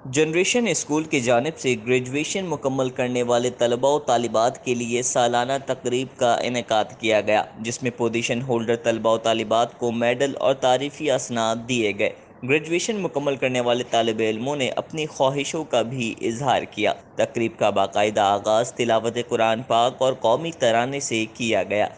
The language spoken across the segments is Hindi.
जनरेशन स्कूल की जानिब से ग्रेजुएशन मुकम्मल करने वाले तलबा व तालिबात के लिए सालाना तकरीब का इनेकाद किया गया, जिसमें पोजीशन होल्डर तलबा व तालिबात को मेडल और तारीफ़ी असनाद दिए गए। ग्रेजुएशन मुकम्मल करने वाले तालिब इल्मों ने अपनी ख्वाहिशों का भी इजहार किया। तकरीब का बाकायदा आगाज़ तिलावत कुरान पाक और कौमी तराने से किया गया।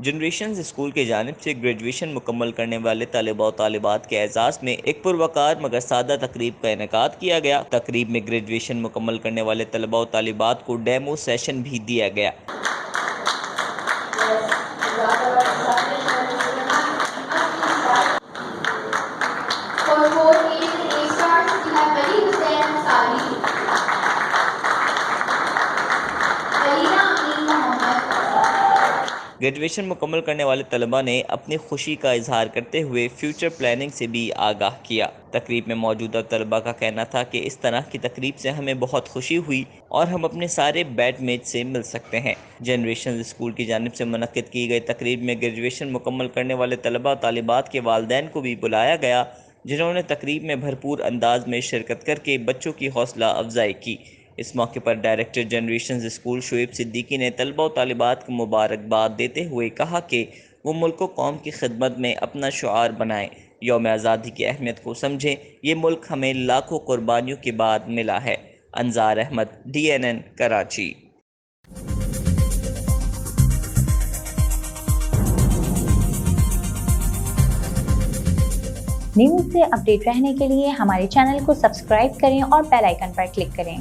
जनरेशन स्कूल की जानिब से ग्रेजुएशन मुकम्मल करने वाले तलबा व तालिबात के एजाज़ में एक पुरवकार मगर सादा तकरीब का इनेकाद किया गया। तकरीब में ग्रेजुएशन मुकम्मल करने वाले तलबा व तालिबात को डेमो सेशन भी दिया गया। ग्रेजुएशन मुकम्मल करने वाले तलबा ने अपनी खुशी का इजहार करते हुए फ्यूचर प्लानिंग से भी आगाह किया। तकरीब में मौजूदा तलबा का कहना था कि इस तरह की तकरीब से हमें बहुत खुशी हुई और हम अपने सारे बैचमेट से मिल सकते हैं। जनरेशन स्कूल की जानिब से मुनक्किद की गई तकरीब में ग्रेजुएशन मुकम्मल करने वाले तलबा तालिबात के वालिदैन को भी बुलाया गया, जिन्होंने तकरीब में भरपूर अंदाज में शिरकत करके बच्चों की हौसला अफजाई की। इस मौके पर director generation school Shoaib Siddiqui ने तलबा व तालिबात को मुबारकबाद देते हुए कहा कि वो मुल्क व कौम की खिदमत में अपना शुआर बनाएं, यौम आज़ादी की अहमियत को समझें। ये मुल्क हमें लाखों कुर्बानियों के बाद मिला है। अंजार अहमद, DNN, कराची। न्यूज़ से अपडेट रहने के लिए हमारे चैनल को सब्सक्राइब करें और बेल आइकन पर क्लिक करें।